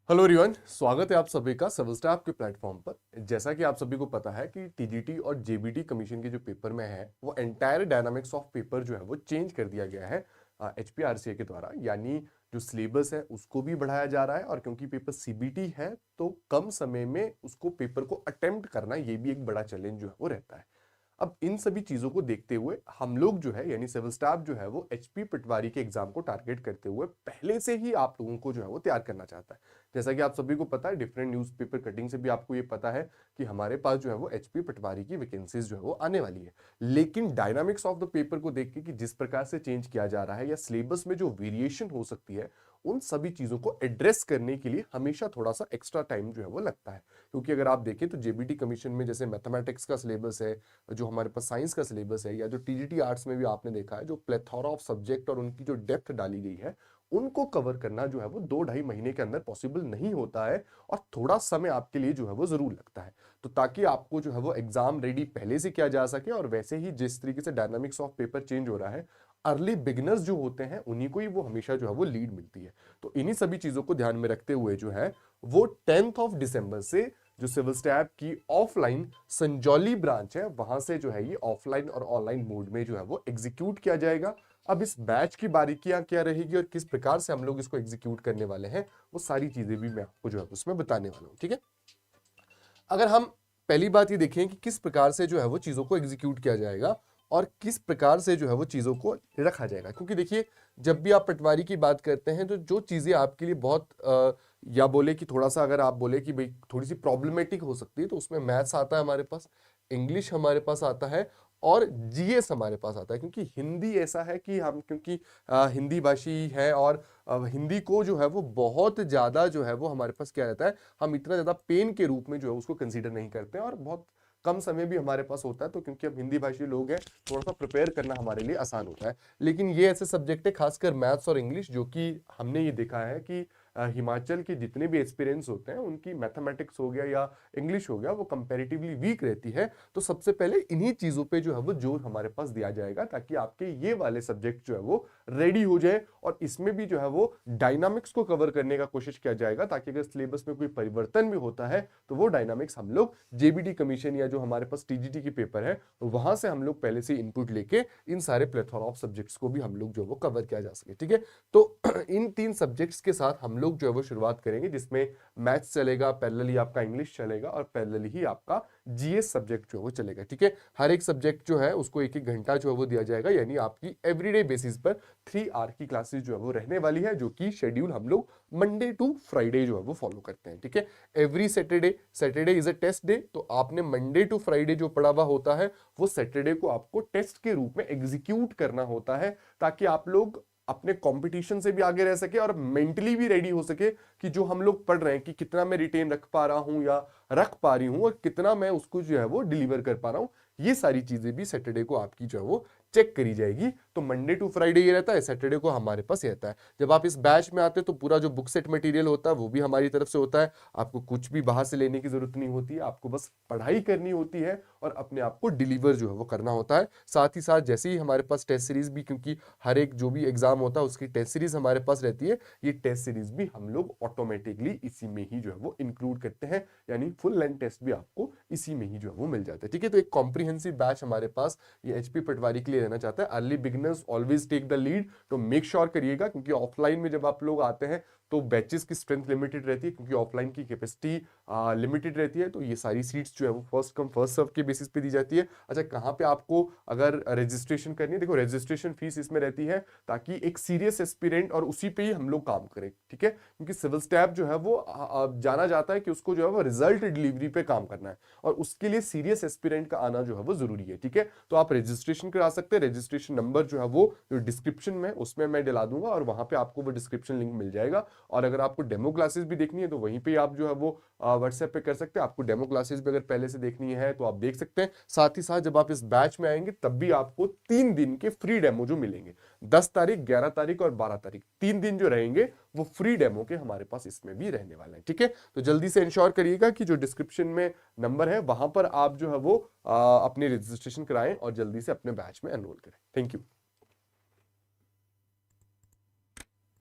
Hello everyone, स्वागत है आप सभी का सिविल स्टाफ के प्लेटफॉर्म पर। जैसा कि आप सभी को पता है कि टीजीटी और जेबीटी कमीशन के जो पेपर में है वो एंटायर डायनामिक्स ऑफ पेपर जो है वो चेंज कर दिया गया है एचपीआरसीए के द्वारा। यानी जो सिलेबस है उसको भी बढ़ाया जा रहा है, और क्योंकि पेपर सीबीटी है तो कम समय में उसको पेपर को अटेम्प्ट करना ये भी एक बड़ा चैलेंज जो है वो रहता है। अब इन सभी चीजों को देखते हुए हम लोग जो है यानी सिविल स्टाफ जो है वो एचपी पटवारी के एग्जाम को टारगेट करते हुए पहले से ही आप लोगों को जो है वो तैयार करना चाहता है। जैसा कि आप सभी को पता है, डिफरेंट न्यूज़पेपर कटिंग से भी आपको ये पता है कि हमारे पास जो है वो एचपी पटवारी की वैकेंसीज जो है वो आने वाली है। लेकिन डायनामिक्स ऑफ द पेपर को देख के कि जिस प्रकार से चेंज किया जा रहा है या सिलेबस में जो वेरिएशन हो सकती है, उन सभी चीजों को एड्रेस करने के लिए हमेशा थोड़ा सा एक्स्ट्रा टाइम जो है वो लगता है। क्योंकि अगर आप देखें तो जेबीटी कमीशन में जैसे मैथमेटिक्स का सिलेबस है, जो हमारे पास साइंस का सिलेबस है, या जो टीजीटी आर्ट्स में भी आपने देखा है जो प्लेथोरा ऑफ सब्जेक्ट और उनकी जो डेप्थ डाली गई है, उनको कवर करना जो है वो 2-2.5 महीने के अंदर पॉसिबल नहीं होता है, और थोड़ा समय आपके लिए जो है वो जरूर लगता है। तो ताकि आपको जो है वो एग्जाम रेडी पहले से किया जा सके, और वैसे ही जिस तरीके से डायनामिक्स ऑफ पेपर चेंज हो रहा है, अर्ली बिगिनर्स जो होते हैं उन्हीं को ही वो हमेशा जो है वो लीड मिलती है। तो इन्हीं सभी चीजों को ध्यान में रखते हुए जो है वो 10 दिसंबर से जो सिविल स्टैफ की ऑफलाइन संजौली ब्रांच है वहां से जो है ये ऑफलाइन और ऑनलाइन मोड में जो है वो एग्जीक्यूट किया जाएगा। अब इस बैच की बारीकियां क्या रहेगी और किस प्रकार से हम लोग इसको एग्जीक्यूट करने वाले हैं, वो सारी चीजें भी मैं आपको जो है उसमें बताने वाला हूं। ठीक है, अगर हम पहली बात ये देखें कि किस प्रकार से जो है वो चीज़ों को एग्जीक्यूट किया जाएगा और किस प्रकार से जो है वो चीज़ों को रखा जाएगा, क्योंकि देखिए जब भी आप पटवारी की बात करते हैं तो जो चीज़ें आपके लिए बहुत या बोले कि थोड़ा सा अगर आप बोले कि भाई थोड़ी सी प्रॉब्लमेटिक हो सकती है, तो उसमें मैथ्स आता है हमारे पास, इंग्लिश हमारे पास आता है, और जीएस हमारे पास आता है। क्योंकि हिंदी ऐसा है कि हम क्योंकि हिंदी भाषी है, और हिंदी को जो है वो बहुत ज़्यादा जो है वो हमारे पास क्या रहता है, हम इतना ज़्यादा पेन के रूप में जो है उसको कंसीडर नहीं करते हैं, और बहुत कम समय भी हमारे पास होता है। तो क्योंकि हम हिंदी भाषी लोग हैं, थोड़ा सा प्रिपेयर करना हमारे लिए आसान होता है। लेकिन ये ऐसे सब्जेक्ट है, खासकर मैथ्स और इंग्लिश, जो कि हमने ये देखा है कि हिमाचल के जितने भी एक्सपीरियंस होते हैं उनकी मैथमेटिक्स हो गया या इंग्लिश हो गया वो कंपैरेटिवली वीक रहती है। तो सबसे पहले इन्हीं चीज़ों पे जो है वो जोर हमारे पास दिया जाएगा, ताकि आपके ये वाले सब्जेक्ट जो है वो रेडी हो जाए, और इसमें भी जो है वो डायनामिक्स को कवर करने का कोशिश किया जाएगा, ताकि अगर सिलेबस में कोई परिवर्तन भी होता है तो वो डायनामिक्स हम लोग जेबीटी कमीशन या जो हमारे पास टीजीटी की पेपर है वहां से हम लोग पहले से इनपुट लेके इन सारे प्लेथोरा ऑफ सब्जेक्ट्स को भी हम लोग जो वो कवर किया जा सके। ठीक है, तो इन 3 सब्जेक्ट्स के साथ हम लोग जो है वो शुरुआत करेंगे, जिसमें मैथ्स चलेगा, पैरेलली आपका इंग्लिश चलेगा, और पैरेलली ही आपका जीएस सब्जेक्ट जो है वो चलेगा। ठीक है, हर एक सब्जेक्ट जो है उसको 1-1 घंटा जो है वो दिया जाएगा, यानी आपकी एवरीडे बेसिस पर 3 आवर की क्लासेस जो है वो रहने वाली है, जो कि शेड्यूल हम लोग मंडे टू फ्राइडे जो है वो फॉलो करते हैं। ठीक है, every Saturday is a test day, तो आपने मंडे टू फ्राइडे जो पढ़ा हुआ होता है वो सैटरडे को आपको टेस्ट के रूप में एग्जीक्यूट करना होता है, ताकि आप लोग अपने कंपटीशन से भी आगे रह सके और मेंटली भी रेडी हो सके कि जो हम लोग पढ़ रहे हैं कि कितना मैं रिटेन रख पा रहा हूं या रख पा रही हूं, और कितना मैं उसको जो है वो डिलीवर कर पा रहा हूं। ये सारी चीजें भी सैटरडे को आपकी जो है वो चेक करी जाएगी। तो मंडे टू फ्राइडे ये रहता है, सैटरडे को हमारे पास रहता है। जब आप इस बैच में आते हैं तो पूरा जो बुक सेट मटेरियल होता है वो भी हमारी तरफ से होता है, आपको कुछ भी बाहर से लेने की जरूरत नहीं होती है, आपको बस पढ़ाई करनी होती है और अपने आप को डिलीवर जो है वो करना होता है। साथ ही साथ जैसे ही हमारे पास टेस्ट सीरीज भी, क्योंकि हर एक जो भी एग्जाम होता है उसकी टेस्ट सीरीज हमारे पास रहती है, ये टेस्ट सीरीज भी हम लोग ऑटोमेटिकली इसी में ही जो है वो इंक्लूड करते हैं, यानी फुल लेंथ टेस्ट भी आपको इसी में ही जो है वो मिल जाता है। ठीक है, तो एक कॉम्प्रिहेंसिव बैच हमारे पास ये एचपी पटवारी के लिए रहना चाहता है। Early beginners always take the lead, तो मेक श्योर करिएगा, क्योंकि ऑफलाइन में जब आप लोग आते हैं तो बैचेस की स्ट्रेंथ लिमिटेड रहती है, क्योंकि ऑफलाइन की कैपेसिटी लिमिटेड रहती है। तो ये सारी सीट्स जो है वो फर्स्ट कम फर्स्ट सर्व के बेसिस पे दी जाती है। अच्छा, कहाँ पे आपको अगर रजिस्ट्रेशन करनी है, देखो रजिस्ट्रेशन फीस इसमें रहती है ताकि एक सीरियस एस्पिरेंट और उसी पे ही हम लोग काम करें। ठीक है, क्योंकि सिविल स्टैफ जो है वो जाना जाता है कि उसको जो है वो रिजल्ट डिलीवरी पे काम करना है, और उसके लिए सीरियस एस्पिरेंट का आना जो है वो जरूरी है। ठीक है, तो आप रजिस्ट्रेशन करा सकते हैं। रजिस्ट्रेशन नंबर जो है वो जो डिस्क्रिप्शन में उसमें मैं डिला दूंगा, और वहां पे आपको वो डिस्क्रिप्शन लिंक मिल जाएगा। और अगर आपको डेमो क्लासेस भी देखनी है तो वहीं पे आप जो है वो व्हाट्सएप पे कर सकते हैं। आपको डेमो क्लासेस भी अगर पहले से देखनी है तो आप देख सकते हैं। साथ ही साथ जब आप इस बैच में आएंगे तब भी आपको 3 दिन के फ्री डेमो जो मिलेंगे, 10 तारीख, 11 तारीख और 12 तारीख, 3 दिन जो रहेंगे वो फ्री डेमो के हमारे पास इसमें भी रहने वाले हैं। ठीक है, तो जल्दी से इंश्योर करिएगा कि जो डिस्क्रिप्शन में नंबर है वहां पर आप जो है वो अपनी रजिस्ट्रेशन कराएं और जल्दी से अपने बैच में एनरोल करें। Thank you.